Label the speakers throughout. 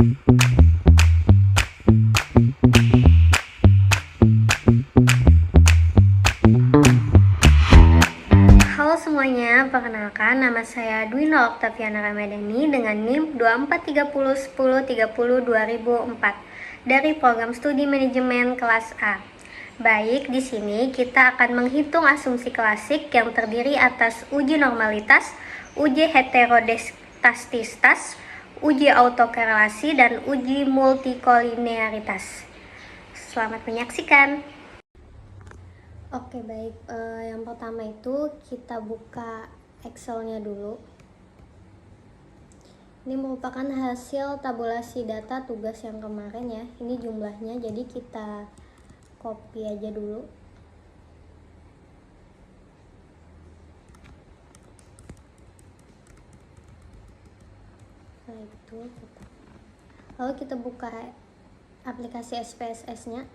Speaker 1: Halo semuanya, perkenalkan nama saya Dwina Oktaviana Ramadhani dengan NIM 243010302004 dari program studi manajemen kelas A. Baik, di sini kita akan menghitung asumsi klasik yang terdiri atas uji normalitas, uji heterodistasitas, uji autokorelasi, dan uji multikolinearitas. Selamat menyaksikan. Oke baik, yang pertama itu kita buka Excel-nya dulu. Ini merupakan hasil tabulasi data tugas yang kemarin ya. Ini jumlahnya, jadi kita copy aja dulu. Setelah itu lalu kita buka aplikasi SPSS-nya.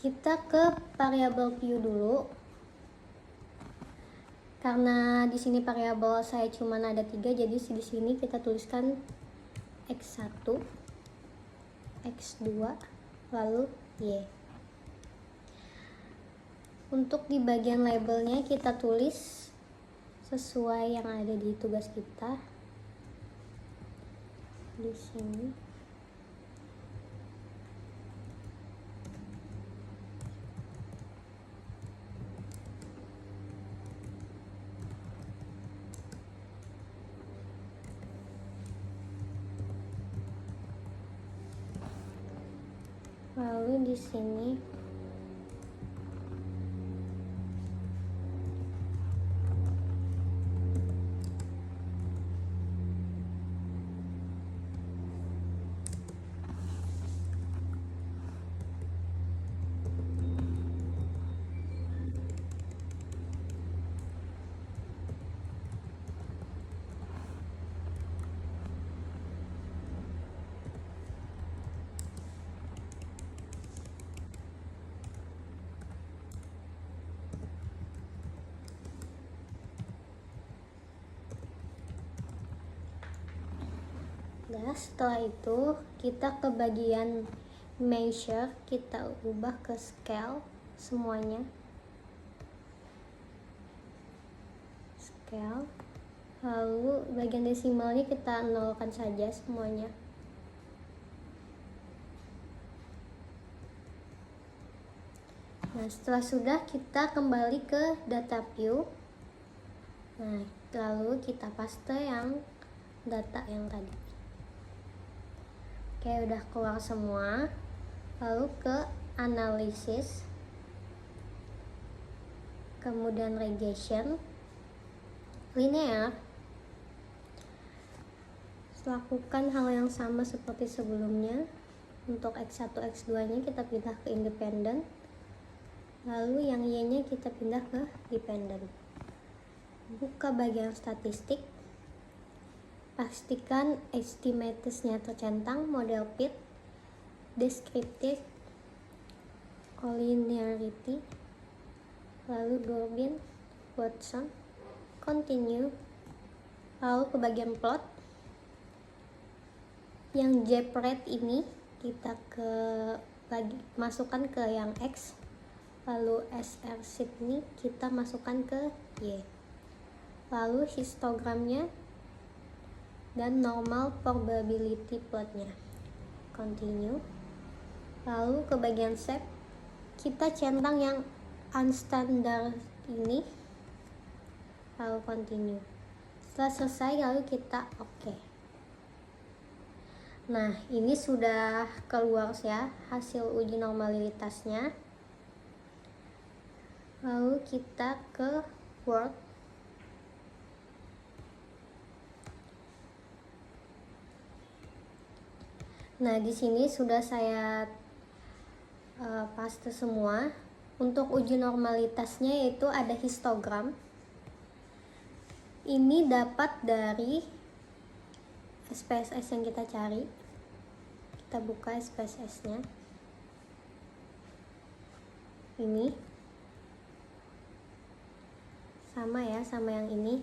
Speaker 1: Kita ke variabel view dulu. Karena di sini variabel saya cuma ada 3, jadi di sini kita tuliskan X1, X2, lalu Y. Untuk di bagian labelnya kita tulis sesuai yang ada di tugas kita. Di sini lalu di sini setelah itu kita ke bagian measure, kita ubah ke scale semuanya, scale, lalu bagian desimalnya kita nolkan saja semuanya. Nah setelah sudah, kita kembali ke data view. Nah lalu kita paste yang data yang tadi. Oke, udah keluar semua. Lalu ke analisis, kemudian regression, linear. Lakukan hal yang sama seperti sebelumnya. Untuk X1, X2 nya kita pindah ke independen, lalu yang Y nya kita pindah ke dependen. Buka bagian statistik, pastikan estimatesnya tercentang, model fit, descriptive, collinearity, lalu Durbin, Watson, continue, lalu ke bagian plot. Yang JPRED ini kita masukkan ke yang X, lalu SR sheet ini kita masukkan ke Y, lalu histogramnya dan normal probability plotnya, continue. Lalu ke bagian shape, kita centang yang unstandard ini, lalu continue. Setelah selesai, lalu kita oke. Nah ini sudah keluar ya hasil uji normalitasnya. Lalu kita ke Word. Nah di sini sudah saya paste semua. Untuk uji normalitasnya yaitu ada histogram. Ini dapat dari SPSS yang kita cari. Kita buka SPSS-nya. Ini sama ya, sama yang ini.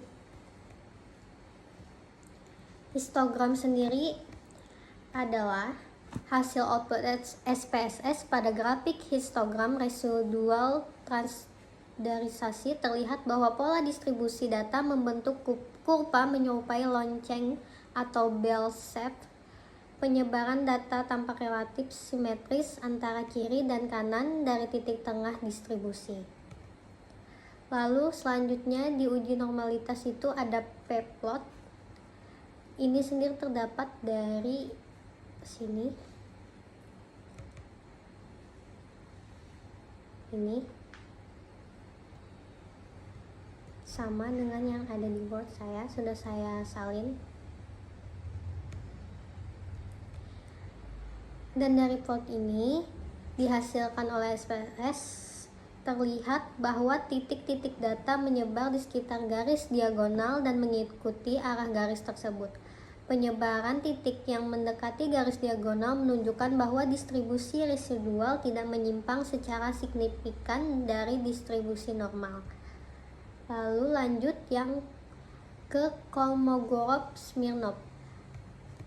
Speaker 1: Histogram sendiri adalah hasil output SPSS pada grafik histogram residual transdarisasi. Terlihat bahwa pola distribusi data membentuk kurva menyerupai lonceng atau bell shape. Penyebaran data tampak relatif simetris antara kiri dan kanan dari titik tengah distribusi. Lalu selanjutnya di uji normalitas itu ada p-plot. Ini sendiri terdapat dari sini, ini sama dengan yang ada di board saya, sudah saya salin. Dan dari plot ini dihasilkan oleh SPS terlihat bahwa titik-titik data menyebar di sekitar garis diagonal dan mengikuti arah garis tersebut. Penyebaran titik yang mendekati garis diagonal menunjukkan bahwa distribusi residual tidak menyimpang secara signifikan dari distribusi normal. Lalu lanjut yang ke Kolmogorov-Smirnov.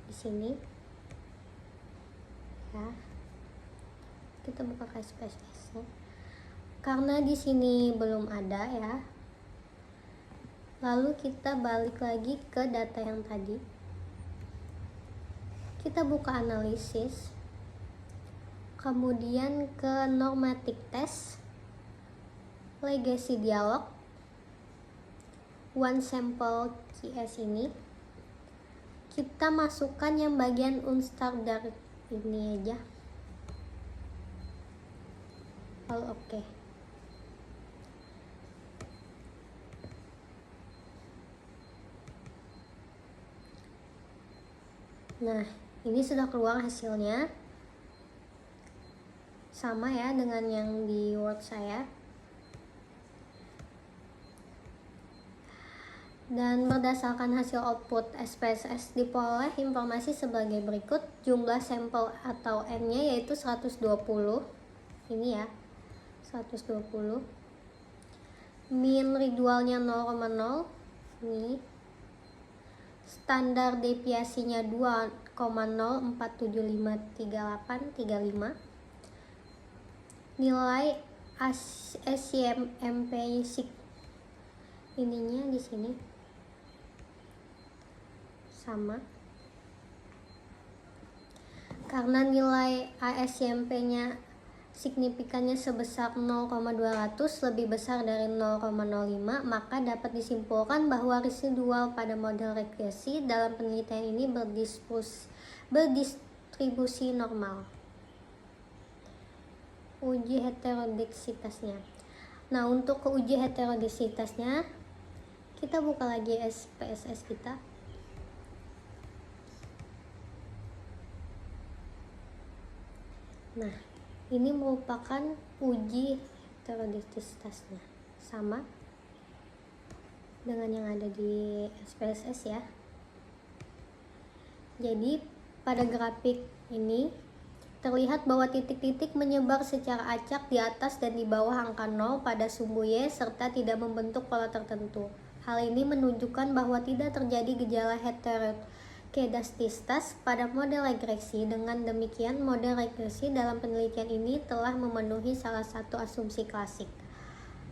Speaker 1: Di sini ya. Kita buka SPSS-nya. Karena di sini belum ada ya. Lalu kita balik lagi ke data yang tadi. Kita buka analisis, kemudian ke normatic test, legacy dialog, one sample QS ini. Kita masukkan yang bagian unstandard ini aja. Lalu oke. Nah, ini sudah keluar hasilnya, sama ya dengan yang di Word saya. Dan berdasarkan hasil output SPSS diperoleh informasi sebagai berikut. Jumlah sampel atau N-nya yaitu 120. Ini ya, 120. Mean residualnya 0,0. Ini. Standar deviasinya 2,04753835. Nilai ASYMP ininya di sini sama. Karena nilai ASYMP-nya signifikannya sebesar 0,200 lebih besar dari 0,05, maka dapat disimpulkan bahwa residual pada model regresi dalam penelitian ini berdistribusi normal. Uji heterodisitasnya. Nah, untuk uji heterodisitasnya kita buka lagi SPSS kita. Nah, ini merupakan uji heterodisitasnya, sama dengan yang ada di SPSS ya. Jadi pada grafik ini terlihat bahwa titik-titik menyebar secara acak di atas dan di bawah angka 0 pada sumbu Y serta tidak membentuk pola tertentu. Hal ini menunjukkan bahwa tidak terjadi gejala heterokedastisitas pada model regresi. Dengan demikian, model regresi dalam penelitian ini telah memenuhi salah satu asumsi klasik.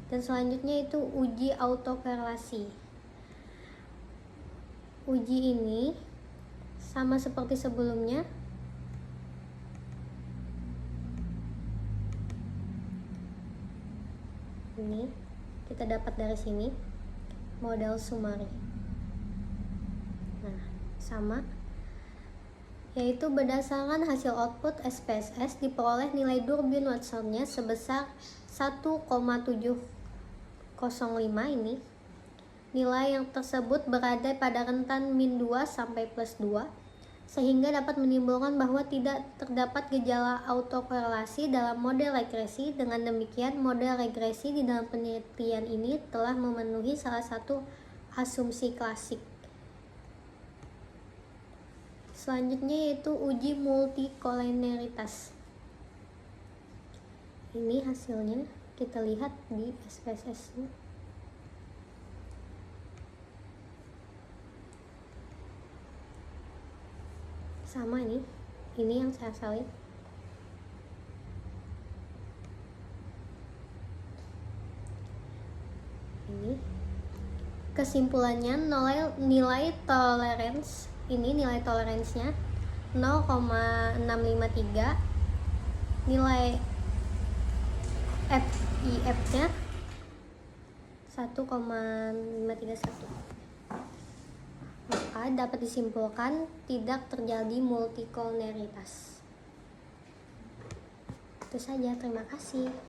Speaker 1: Dan selanjutnya itu uji autokorelasi. Uji ini sama seperti sebelumnya. Ini kita dapat dari sini model summary. Nah, sama, yaitu berdasarkan hasil output SPSS diperoleh nilai Durbin-Watsonnya sebesar 1,705 ini. Nilai yang tersebut berada pada rentan min 2 sampai plus 2, sehingga dapat menimbulkan bahwa tidak terdapat gejala autokorelasi dalam model regresi. Dengan demikian, model regresi di dalam penelitian ini telah memenuhi salah satu asumsi klasik. Selanjutnya yaitu uji multikoliniaritas. Ini hasilnya kita lihat di SPSS-nya. sama ini yang saya salin. Ini kesimpulannya, nilai tolerance ini, nilai toleransinya 0,653, nilai FIF nya 1,531. Maka dapat disimpulkan tidak terjadi multikoloneritas. Itu saja, terima kasih.